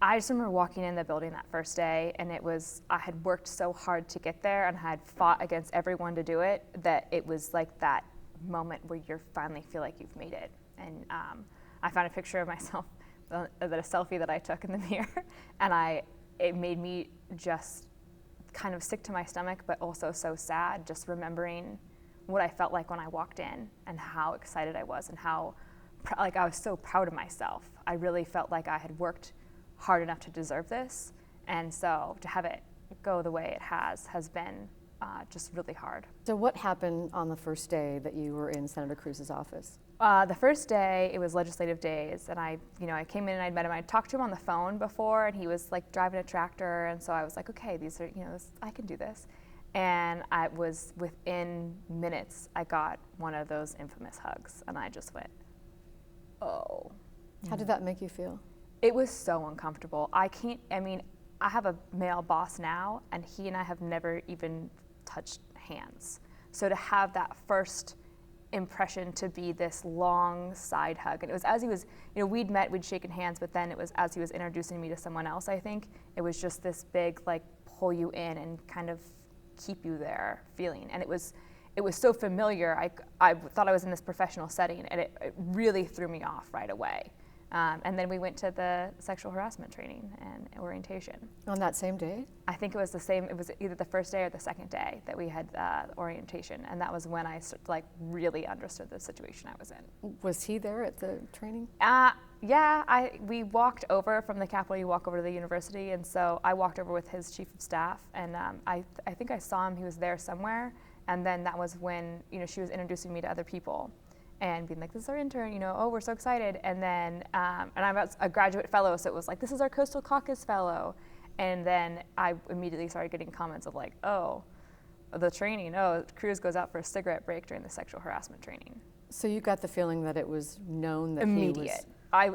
I just remember walking in the building that first day, and I had worked so hard to get there and had fought against everyone to do it, that it was like that moment where you finally feel like you've made it. And I found a picture of myself, a selfie that I took in the mirror, and it made me just kind of sick to my stomach, but also so sad, just remembering what I felt like when I walked in and how excited I was and how I was so proud of myself. I really felt like I had worked hard enough to deserve this, and so to have it go the way it has been just really hard. So what happened on the first day that you were in Senator Cruse's office? The first day, it was legislative days, and I came in and I'd met him. I talked to him on the phone before, and he was like driving a tractor, and so I was like, okay, these are, I can do this. And I was, within minutes, I got one of those infamous hugs, and I just went, oh. How did that make you feel? It was so uncomfortable. I have a male boss now, and he and I have never even touched hands. So to have that first impression to be this long side hug, and it was as he was, we'd met, we'd shaken hands, but then it was as he was introducing me to someone else, I think. It was just this big, like, pull you in and kind of keep you there feeling. And it was so familiar. I thought I was in this professional setting, and it really threw me off right away. And then we went to the sexual harassment training and orientation. On that same day? I think it was the same. It was either the first day or the second day that we had orientation, and that was when I really understood the situation I was in. Was he there at the training? Yeah, we walked over from the Capitol. You walk over to the university, and so I walked over with his chief of staff, and I think I saw him. He was there somewhere, and then that was when she was introducing me to other people. And being like, this is our intern, oh, we're so excited. And then, and I'm a graduate fellow, so it was like, this is our Coastal Caucus fellow. And then I immediately started getting comments of like, oh, the training, Kruse goes out for a cigarette break during the sexual harassment training. So you got the feeling that it was known that Immediate.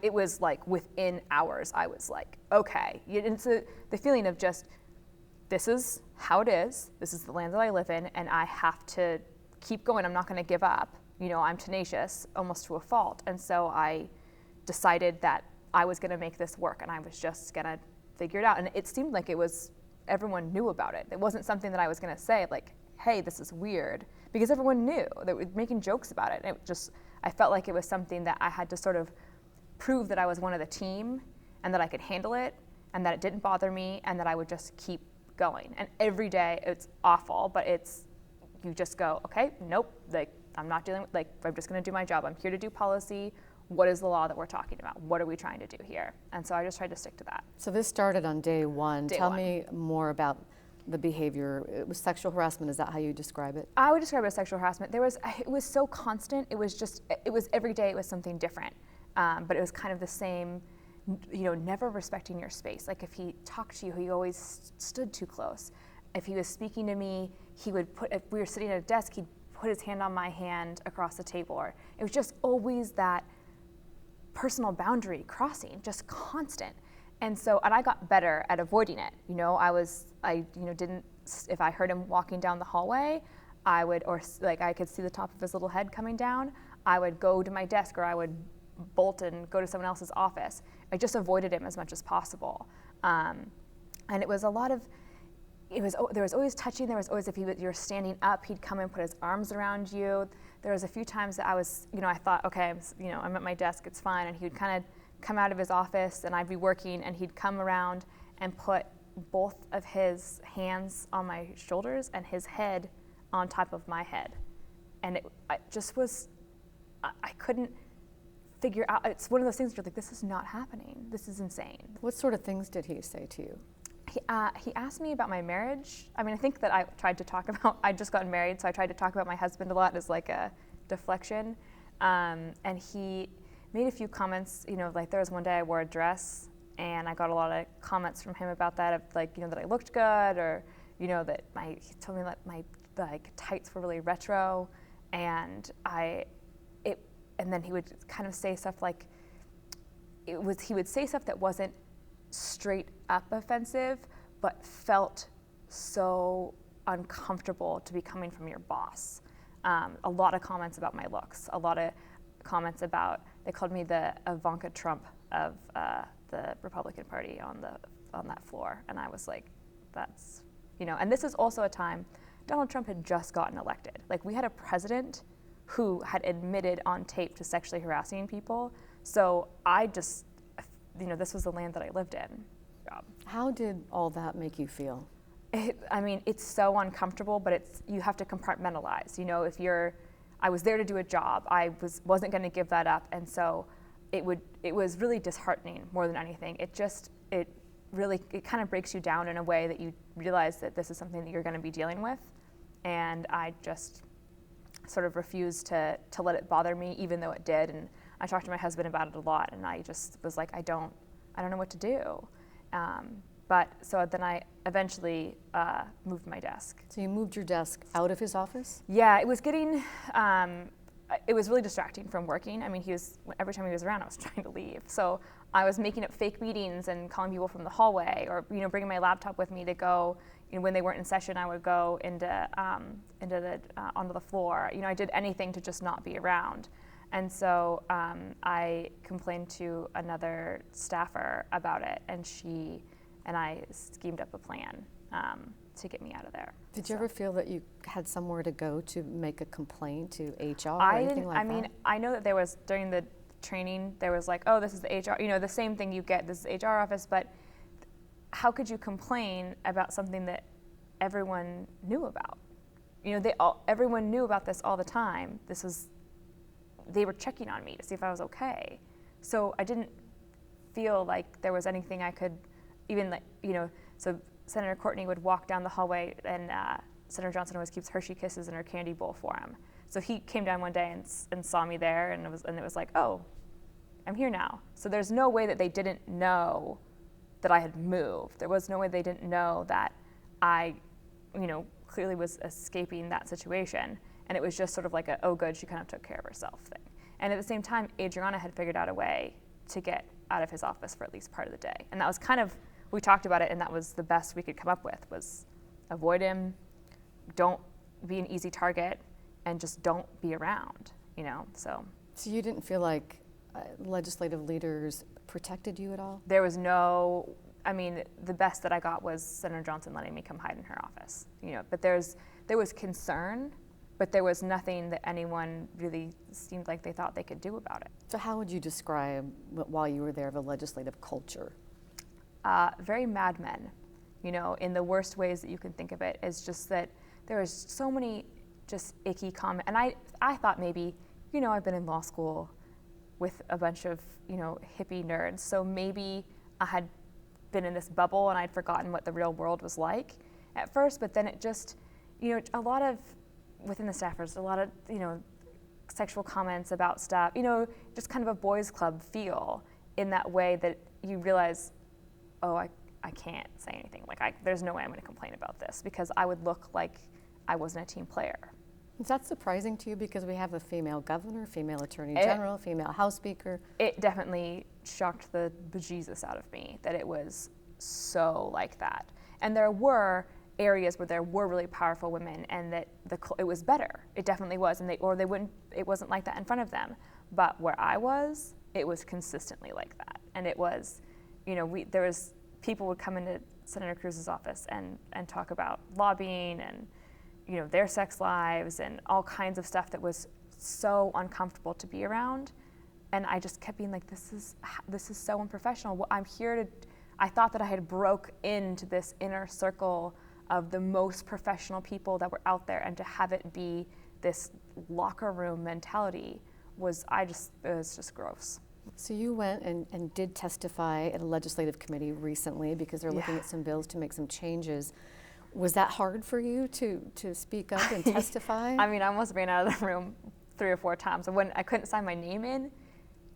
It was like within hours, I was like, okay. It's the feeling of just, this is how it is, this is the land that I live in, and I have to keep going, I'm not gonna give up. I'm tenacious, almost to a fault. And so I decided that I was gonna make this work, and I was just gonna figure it out. And it seemed like everyone knew about it. It wasn't something that I was gonna say like, hey, this is weird, because everyone knew. They were making jokes about it. And I felt like it was something that I had to sort of prove that I was one of the team, and that I could handle it, and that it didn't bother me, and that I would just keep going. And every day, it's awful, but you just go, okay, nope, I'm not dealing with, I'm just gonna do my job. I'm here to do policy. What is the law that we're talking about? What are we trying to do here? And so I just tried to stick to that. So this started on day one. Tell me more about the behavior. It was sexual harassment, is that how you describe it? I would describe it as sexual harassment. It was so constant. It was every day it was something different. But it was kind of the same, never respecting your space. Like if he talked to you, he always stood too close. If he was speaking to me, if we were sitting at a desk, he'd put his hand on my hand across the table. Or it was just always that personal boundary crossing, just constant. And I got better at avoiding it. If I heard him walking down the hallway, I could see the top of his little head coming down, I would go to my desk, or I would bolt and go to someone else's office. I just avoided him as much as possible. And it was there was always touching. There was always, if you're standing up, he'd come and put his arms around you. There was a few times that I was, I thought, okay, I'm at my desk, it's fine. And he would kind of come out of his office, and I'd be working, and he'd come around and put both of his hands on my shoulders and his head on top of my head. And I couldn't figure out, it's one of those things where you're like, this is not happening. This is insane. What sort of things did he say to you? He asked me about my marriage. I think that I tried to talk about, I'd just gotten married, so I tried to talk about my husband a lot as like a deflection. And he made a few comments, there was one day I wore a dress, and I got a lot of comments from him about that, of that I looked good, or, that he told me that my tights were really retro, and and then he would kind of say stuff like, he would say stuff that wasn't straight up offensive, but felt so uncomfortable to be coming from your boss. A lot of comments about my looks, a lot of comments about, they called me the Ivanka Trump of the Republican Party on that floor. And I was like, that's, and this is also a time Donald Trump had just gotten elected. Like, we had a president who had admitted on tape to sexually harassing people. So I just, this was the land that I lived in. How did all that make you feel? It's so uncomfortable, but you have to compartmentalize. I was there to do a job. I wasn't going to give that up, and so it was really disheartening more than anything. It kind of breaks you down in a way that you realize that this is something that you're going to be dealing with, and I just sort of refused to let it bother me, even though it did. And I talked to my husband about it a lot, and I just was like, I don't know what to do. But so then I eventually moved my desk. So you moved your desk out of his office? Yeah, it was getting, it was really distracting from working. Every time he was around, I was trying to leave. So I was making up fake meetings and calling people from the hallway, or bringing my laptop with me to go. When they weren't in session, I would go onto the floor. I did anything to just not be around. And so I complained to another staffer about it, and I schemed up a plan to get me out of there. Did you ever feel that you had somewhere to go to make a complaint to HR or anything like that? I know that there was, during the training, there was like, oh, this is the HR, the same thing you get, this is HR office, but how could you complain about something that everyone knew about? Everyone knew about this all the time. They were checking on me to see if I was okay. So I didn't feel like there was anything I could even, so Senator Courtney would walk down the hallway, and Senator Johnson always keeps Hershey Kisses in her candy bowl for him. So he came down one day and saw me there, and it was like, oh, I'm here now. So there's no way that they didn't know that I had moved. There was no way they didn't know that I, clearly was escaping that situation. And it was just sort of like oh good, she kind of took care of herself thing. And at the same time, Adriana had figured out a way to get out of his office for at least part of the day. And that was kind of, we talked about it, and that was the best we could come up with, was avoid him, don't be an easy target, and just don't be around, so. So you didn't feel like legislative leaders protected you at all? There was no, the best that I got was Senator Johnson letting me come hide in her office, but there was concern, but there was nothing that anyone really seemed like they thought they could do about it. So how would you describe, while you were there, the legislative culture? Very Mad Men, in the worst ways that you can think of it. Is just that there was so many just icky comments. And I thought maybe, I've been in law school with a bunch of, hippie nerds, so maybe I had been in this bubble and I'd forgotten what the real world was like at first, but then it just, a lot of, within the staffers, a lot of, sexual comments about stuff, just kind of a boys club feel, in that way that you realize, oh, I can't say anything. There's no way I'm going to complain about this, because I would look like I wasn't a team player. Is that surprising to you, because we have a female governor, female attorney general, female House Speaker? It definitely shocked the bejesus out of me that it was so like that. And there were areas where there were really powerful women, and that it was better. It definitely was, and it wasn't like that in front of them. But where I was, it was consistently like that. And it was, people would come into Senator Kruse's office and talk about lobbying and, their sex lives and all kinds of stuff that was so uncomfortable to be around. And I just kept being like, this is so unprofessional. Well, I thought that I had broke into this inner circle of the most professional people that were out there, and to have it be this locker room mentality it was just gross. So you went and did testify at a legislative committee recently, because they're looking at some bills to make some changes. Was that hard for you to speak up and testify? I almost ran out of the room 3 or 4 times. When I couldn't sign my name in,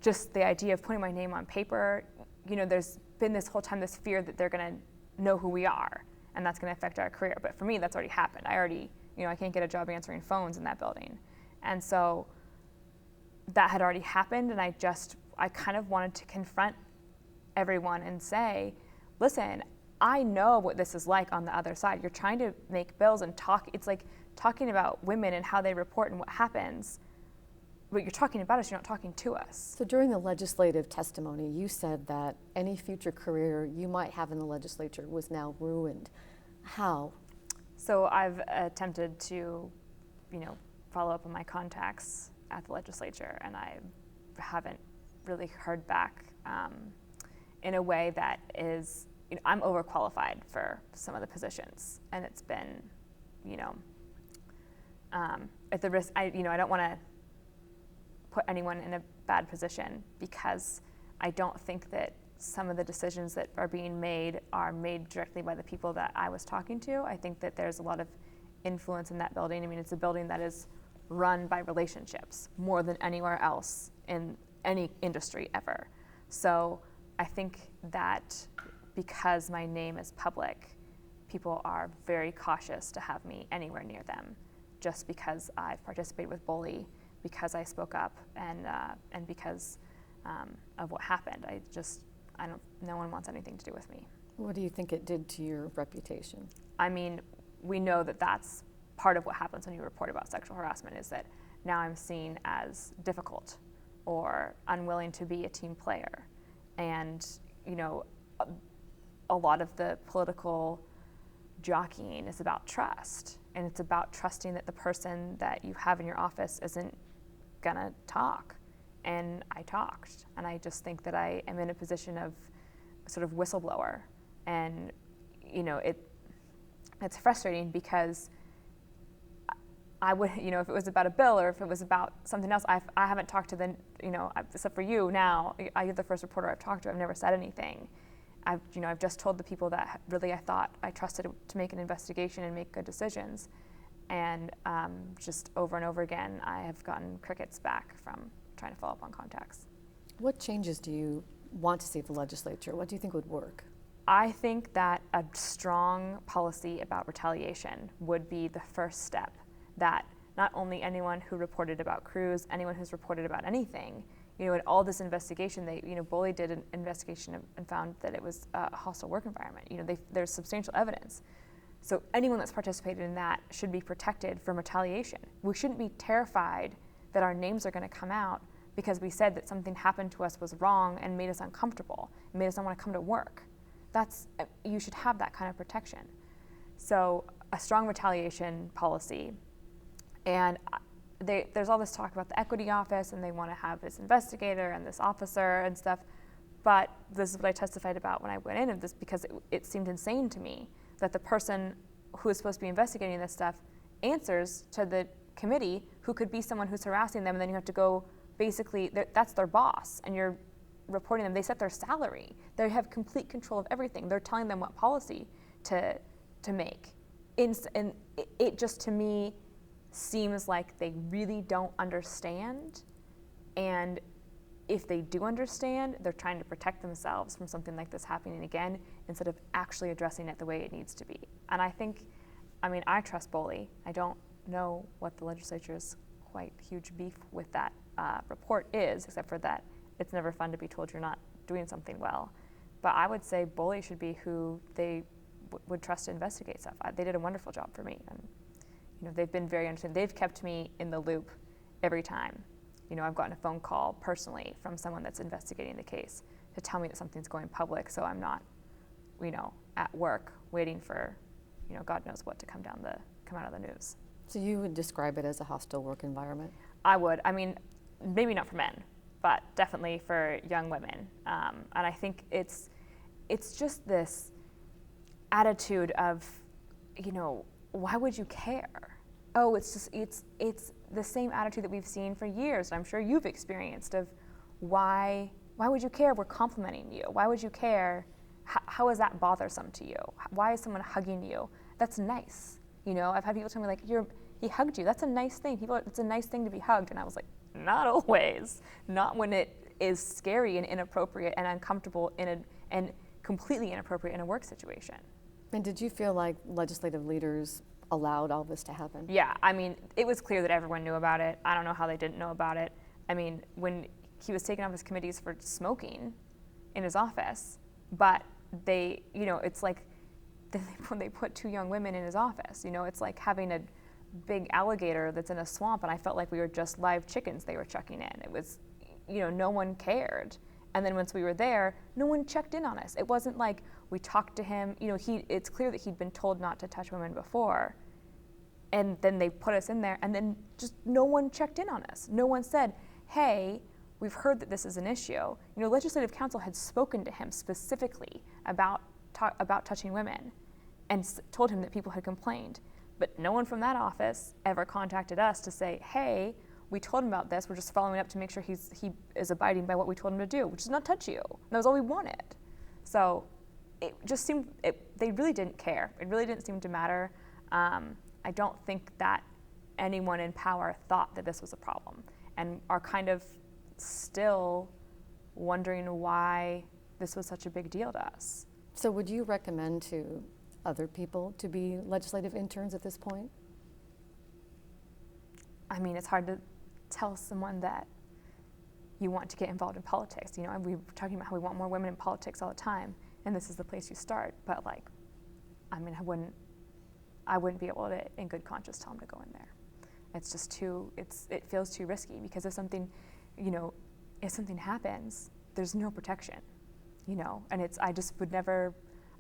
just the idea of putting my name on paper, there's been this whole time this fear that they're going to know who we are, and that's going to affect our career. But for me, that's already happened. I can't get a job answering phones in that building. And so that had already happened, and I kind of wanted to confront everyone and say, listen, I know what this is like on the other side. You're trying to make bills and talk. It's like talking about women and how they report and what happens. what you're talking about us, you're not talking to us. So during the legislative testimony, you said that any future career you might have in the legislature was now ruined. How? So I've attempted to, follow up on my contacts at the legislature, and I haven't really heard back in a way that is, I'm overqualified for some of the positions, and it's been, at the risk, I don't want to put anyone in a bad position, because I don't think that some of the decisions that are made directly by the people that I was talking to. I think that there's a lot of influence in that building. I mean, it's a building that is run by relationships more than anywhere else in any industry ever. So I think that because my name is public, people are very cautious to have me anywhere near them, just because I've participated with Bully, because I spoke up, and because of what happened. No one wants anything to do with me. What do you think it did to your reputation? I mean, we know that that's part of what happens when you report about sexual harassment, is that now I'm seen as difficult or unwilling to be a team player. And, a lot of the political jockeying is about trust. And it's about trusting that the person that you have in your office isn't gonna talk. And I talked. And I just think that I am in a position of sort of whistleblower. And, it's frustrating, because I would, if it was about a bill or if it was about something else, I haven't talked to except for you now. You're the first reporter I've talked to. I've never said anything. I've just told the people that really I thought I trusted to make an investigation and make good decisions. And just over and over again, I have gotten crickets back from trying to follow up on contacts. What changes do you want to see at the legislature? What do you think would work? I think that a strong policy about retaliation would be the first step. That not only anyone who reported about Kruse, anyone who's reported about anything, in all this investigation, Bully did an investigation and found that it was a hostile work environment. There's substantial evidence. So anyone that's participated in that should be protected from retaliation. We shouldn't be terrified that our names are going to come out because we said that something happened to us was wrong and made us uncomfortable, and made us not want to come to work. You should have that kind of protection. So a strong retaliation policy. And there's all this talk about the equity office, and they want to have this investigator and this officer and stuff. But this is what I testified about when I went in of this, because it seemed insane to me that the person who is supposed to be investigating this stuff answers to the committee, who could be someone who's harassing them, and then you have to go, basically, that's their boss, and you're reporting them. They set their salary. They have complete control of everything. They're telling them what policy to make. And it just, to me, seems like they really don't understand. And if they do understand, they're trying to protect themselves from something like this happening again, instead of actually addressing it the way it needs to be. And I trust Bully. I don't know what the legislature's quite huge beef with that report is, except for that it's never fun to be told you're not doing something well. But I would say Bully should be who they would trust to investigate stuff. They did a wonderful job for me. And they've been very understanding. They've kept me in the loop every time. I've gotten a phone call personally from someone that's investigating the case to tell me that something's going public, so I'm not, at work waiting for, God knows what to come out of the news. So you would describe it as a hostile work environment? I would. Maybe not for men, but definitely for young women. And I think it's just this attitude of, why would you care? Oh, it's the same attitude that we've seen for years, and I'm sure you've experienced, of why would you care? We're complimenting you. Why would you care? How is that bothersome to you? Why is someone hugging you? That's nice. I've had people tell me, like, he hugged you. That's a nice thing. It's a nice thing to be hugged. And I was like, not always. Not when it is scary and inappropriate and uncomfortable and completely inappropriate in a work situation. And did you feel like legislative leaders allowed all this to happen? Yeah, it was clear that everyone knew about it. I don't know how they didn't know about it. When he was taken off his committees for smoking in his office, but it's like they put two young women in his office. It's like having big alligator that's in a swamp, and I felt like we were just live chickens they were chucking in. It was, no one cared. And then once we were there, no one checked in on us. It wasn't like we talked to him. It's clear that he'd been told not to touch women before. And then they put us in there, and then just no one checked in on us. No one said, hey, we've heard that this is an issue. Legislative Counsel had spoken to him specifically about touching women and told him that people had complained. But no one from that office ever contacted us to say, hey, we told him about this. We're just following up to make sure he is abiding by what we told him to do, which is not touch you. And that was all we wanted. So it just seemed, they really didn't care. It really didn't seem to matter. I don't think that anyone in power thought that this was a problem, and are kind of still wondering why this was such a big deal to us. So would you recommend to other people to be legislative interns at this point? I mean, it's hard to tell someone that you want to get involved in politics. We were talking about how we want more women in politics all the time, and this is the place you start. But I wouldn't be able to, in good conscience, tell them to go in there. It's just it feels too risky, because if something happens, there's no protection, and I just would never,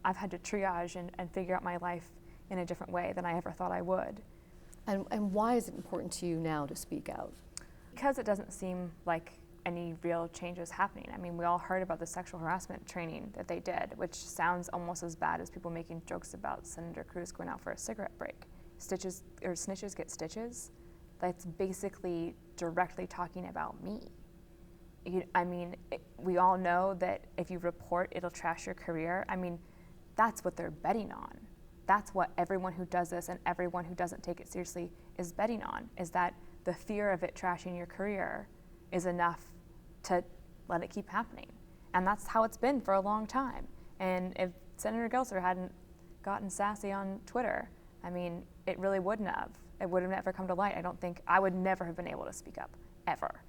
I've had to triage and figure out my life in a different way than I ever thought I would. And why is it important to you now to speak out? Because it doesn't seem like any real change is happening. I mean, we all heard about the sexual harassment training that they did, which sounds almost as bad as people making jokes about Senator Kruse going out for a cigarette break. Snitches get stitches. That's basically directly talking about me. We all know that if you report, it'll trash your career. That's what they're betting on. That's what everyone who does this and everyone who doesn't take it seriously is betting on, is that the fear of it trashing your career is enough to let it keep happening. And that's how it's been for a long time. And if Senator Gelser hadn't gotten sassy on Twitter, it really wouldn't have. It would have never come to light. I don't think, I would never have been able to speak up, ever.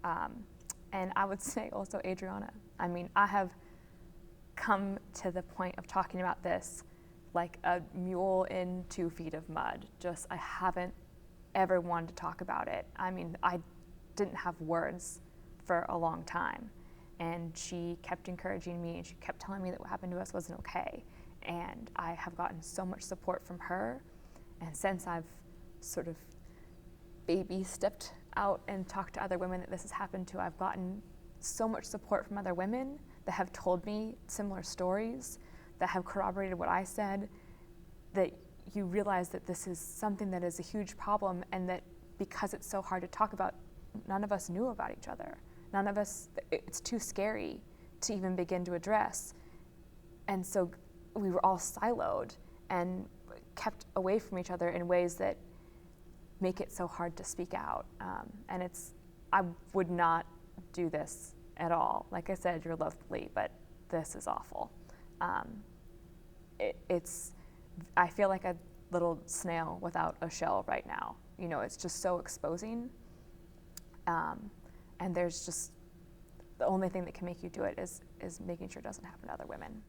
And I would say also Adriana. I have come to the point of talking about this like a mule in 2 feet of mud. I haven't ever wanted to talk about it. I didn't have words for a long time. And she kept encouraging me, and she kept telling me that what happened to us wasn't okay. And I have gotten so much support from her. And since I've sort of baby stepped out and talked to other women that this has happened to, I've gotten so much support from other women that have told me similar stories, that have corroborated what I said, that you realize that this is something that is a huge problem, and that because it's so hard to talk about, none of us knew about each other. None of us, it's too scary to even begin to address. And so we were all siloed and kept away from each other in ways that make it so hard to speak out. I would not do this at all. Like I said, you're lovely, but this is awful. I feel like a little snail without a shell right now. It's just so exposing. And there's just, the only thing that can make you do it is making sure it doesn't happen to other women.